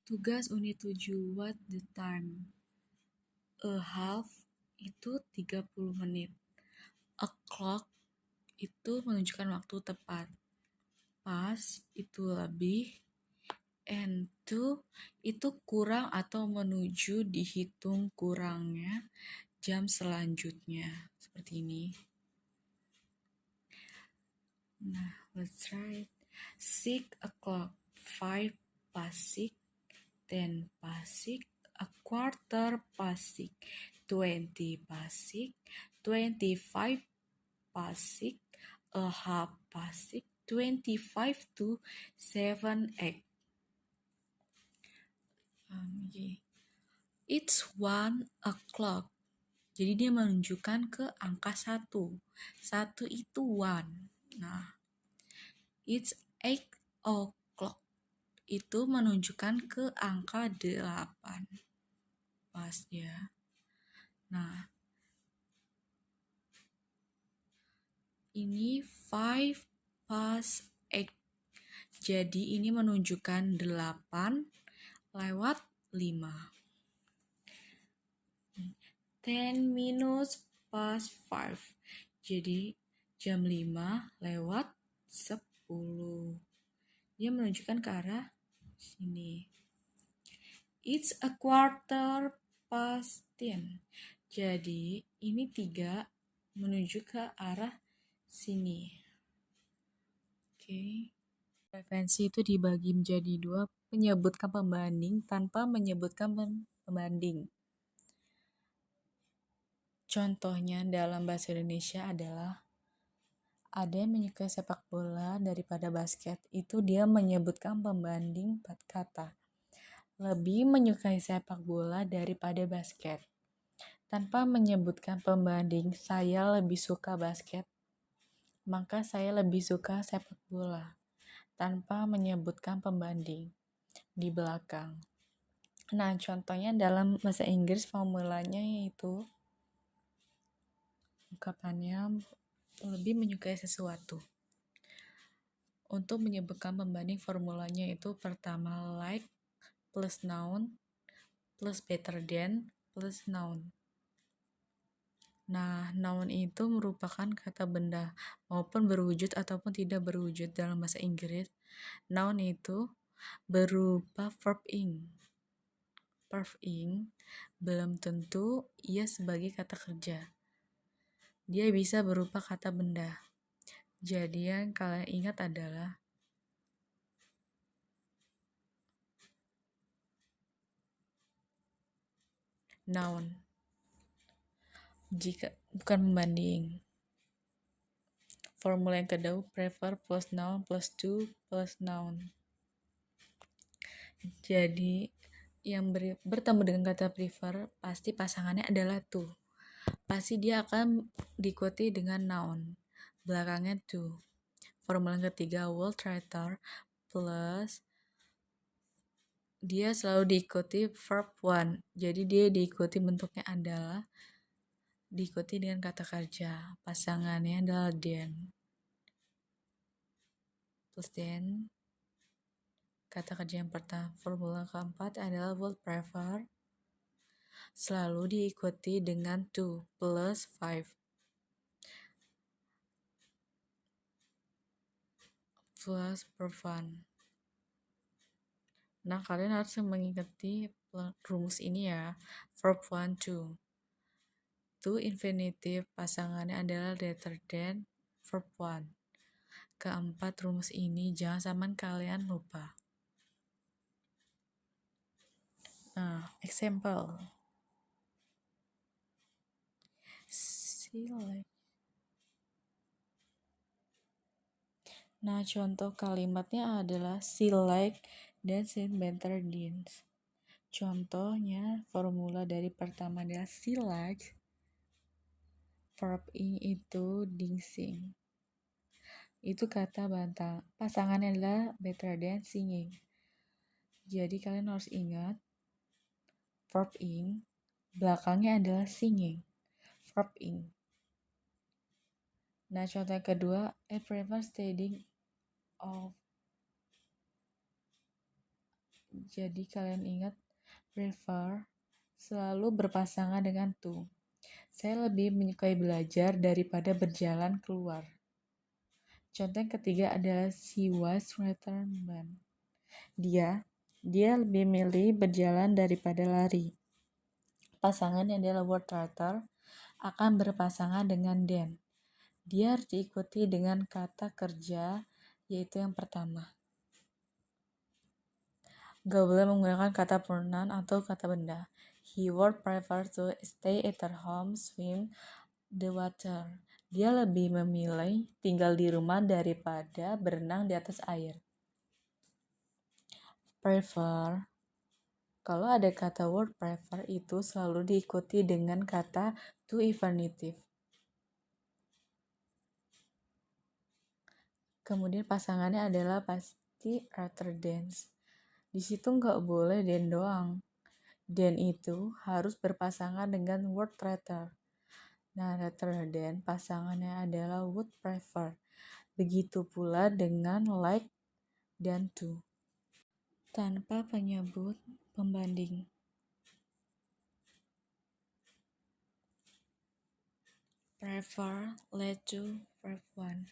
Tugas unit 7, what the time? A half itu 30 menit. A clock itu menunjukkan waktu tepat. Past itu lebih. And to itu kurang atau menuju dihitung kurangnya jam selanjutnya. Seperti ini. Nah, let's try it. 6 o'clock, 5 past 6, 10 past 6, a quarter past 6, 20 past 6, 25 past 6, a half past 6, 25 to 7 8. It's 1 o'clock. Jadi dia menunjukkan ke angka 1. 1 itu 1. Nah, it's 8 o'clock. Itu menunjukkan ke angka 8. Pas ya. Nah, ini 5 past 8. Jadi ini menunjukkan 8 lewat 5. 10 minutes past 5. Jadi jam 5 lewat 10. Dia menunjukkan ke arah sini. It's a quarter past 10. Jadi ini 3 menuju ke arah sini. Oke. Referensi itu dibagi menjadi 2, menyebutkan pembanding tanpa menyebutkan pembanding. Contohnya dalam bahasa Indonesia adalah ada yang menyukai sepak bola daripada basket. Itu dia menyebutkan pembanding 4 kata. Lebih menyukai sepak bola daripada basket. Tanpa menyebutkan pembanding, saya lebih suka basket. Maka saya lebih suka sepak bola. Tanpa menyebutkan pembanding di belakang. Nah, contohnya dalam bahasa Inggris formulanya yaitu ungkapannya lebih menyukai sesuatu. Untuk menyebutkan pembanding formulanya itu pertama like plus noun plus better than plus noun. Nah, noun itu merupakan kata benda maupun berwujud ataupun tidak berwujud dalam bahasa Inggris. Noun itu berupa verb ing. Verb ing belum tentu ia sebagai kata kerja. Dia bisa berupa kata benda. Jadi yang kalian ingat adalah noun. Jika bukan pembanding. Formula yang kedua prefer plus noun plus to plus noun. Jadi yang bertemu dengan kata prefer pasti pasangannya adalah to. Pasti dia akan diikuti dengan noun. Belakangnya to. Formula yang ketiga world writer plus dia selalu diikuti verb one. Jadi dia diikuti bentuknya adalah diikuti dengan kata kerja. Pasangannya adalah then. Plus then. Kata kerja yang pertama, formula keempat adalah would prefer. Selalu diikuti dengan to plus 5. Plus pervan. Nah, kalian harus mengikuti rumus ini ya. Verb 1, 2. To infinitive pasangannya adalah greater than verb 1. Keempat rumus ini jangan sampai kalian lupa. Nah, example. Select. Nah, contoh kalimatnya adalah select dan better than. Contohnya, formula dari pertama adalah select. Verb ing itu dingsing. Itu kata bantang. Pasangannya adalah better than singing. Jadi kalian harus ingat verb ing belakangnya adalah singing. Verb ing. Nah, contoh yang kedua, I prefer studying of Jadi kalian ingat prefer selalu berpasangan dengan to. Saya lebih menyukai belajar daripada berjalan keluar. Contoh yang ketiga adalah she was rather than. Dia lebih milih berjalan daripada lari. Pasangannya adalah word rather akan berpasangan dengan than. Dia harus diikuti dengan kata kerja, yaitu yang pertama. Gak boleh menggunakan kata pronoun atau kata benda. He would prefer to stay at home, swim the water. Dia lebih memilih tinggal di rumah daripada berenang di atas air. Prefer. Kalau ada kata word prefer itu selalu diikuti dengan kata to infinitive. Kemudian pasangannya adalah pasti rather than. Di situ nggak boleh than doang. Than itu harus berpasangan dengan word rather. Nah, rather than pasangannya adalah would prefer. Begitu pula dengan like dan to. Tanpa penyebut pembanding. Prefer, like to, verb one.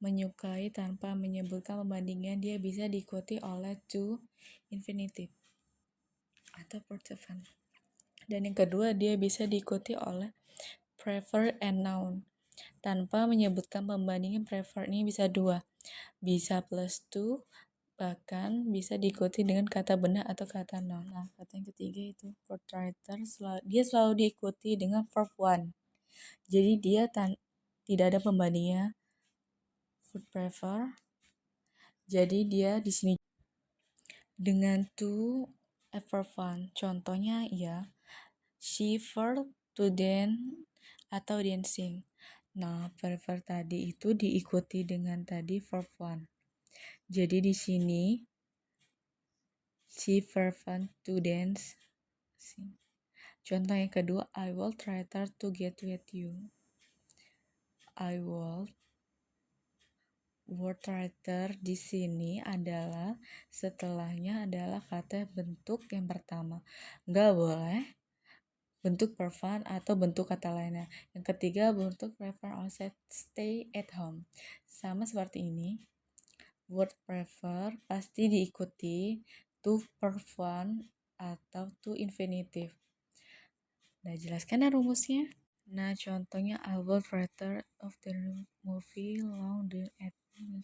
Menyukai tanpa menyebutkan pembandingnya, dia bisa diikuti oleh to infinitive atau participle. Dan yang kedua, dia bisa diikuti oleh prefer and noun. Tanpa menyebutkan pembandingnya, prefer ini bisa dua. Bisa plus to, bahkan bisa diikuti dengan kata benda atau kata noun. Nah, kata yang ketiga itu word writer, dia selalu diikuti dengan verb one. Jadi dia tidak ada pembandingnya. Would prefer. Jadi dia di sini dengan to verb one. Contohnya ya, she verb to dance atau dancing. Nah, prefer tadi itu diikuti dengan tadi verb one. Jadi di sini she verb to dance. Contoh yang kedua, I will try to get with you. I will word writer di sini adalah setelahnya adalah kata bentuk yang pertama. Nggak boleh bentuk perfan atau bentuk kata lainnya. Yang ketiga bentuk prefer or stay at home. Sama seperti ini. Word prefer pasti diikuti to perfan atau to infinitive. Nah, jelaskan ya rumusnya. Nah, contohnya I would rather of the movie long than at you.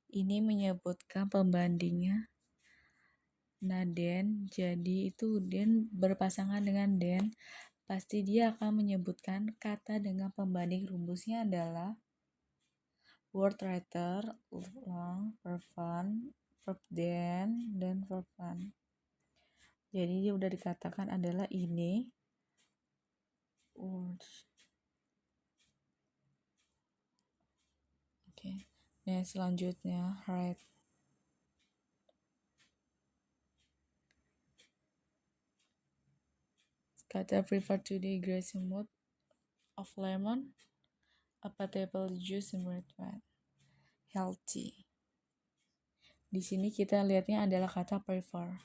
Ini menyebutkan pembandingnya. Nah, then, jadi itu then berpasangan dengan then, pasti dia akan menyebutkan kata dengan pembanding. Rumusnya adalah word rather, long, verb one, verb then, dan verb one. Jadi dia udah dikatakan adalah ini words. Oke. Nah, selanjutnya right. Kata prefer today grassy mood of lemon, apa table juice and red wine. Healthy. Di sini kita lihatnya adalah kata prefer.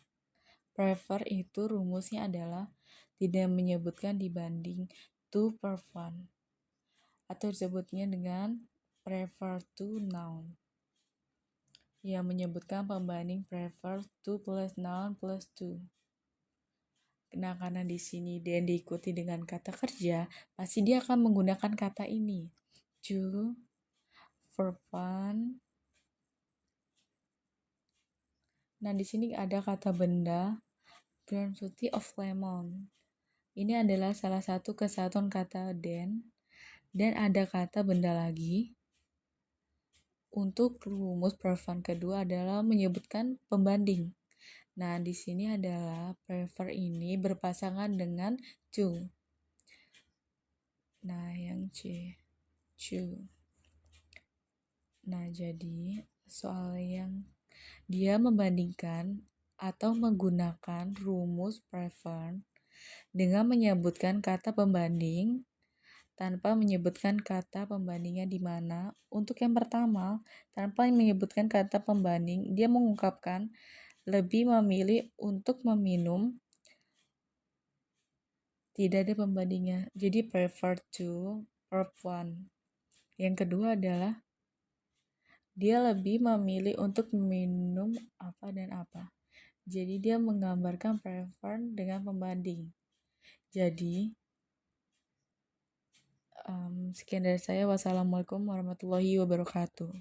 Prefer itu rumusnya adalah tidak menyebutkan dibanding to perfan atau disebutnya dengan prefer to noun yang menyebutkan pembanding prefer to plus noun plus to. Nah, karena di sini dan diikuti dengan kata kerja, pasti dia akan menggunakan kata ini. To, verb one. Nah, di sini ada kata benda, brown fruity of lemon. Ini adalah salah satu kesatuan kata dan ada kata benda lagi. Untuk rumus prefer kedua adalah menyebutkan pembanding. Nah, di sini adalah prefer ini berpasangan dengan to. Nah, yang C. To. Nah, jadi soal yang dia membandingkan atau menggunakan rumus prefer dengan menyebutkan kata pembanding tanpa menyebutkan kata pembandingnya di mana. Untuk yang pertama, tanpa menyebutkan kata pembanding, dia mengungkapkan lebih memilih untuk meminum, tidak ada pembandingnya. Jadi prefer to, verb one. Yang kedua adalah dia lebih memilih untuk meminum apa dan apa. Jadi dia menggambarkan prefer dengan pembanding. Jadi sekian dari saya. Wassalamualaikum warahmatullahi wabarakatuh.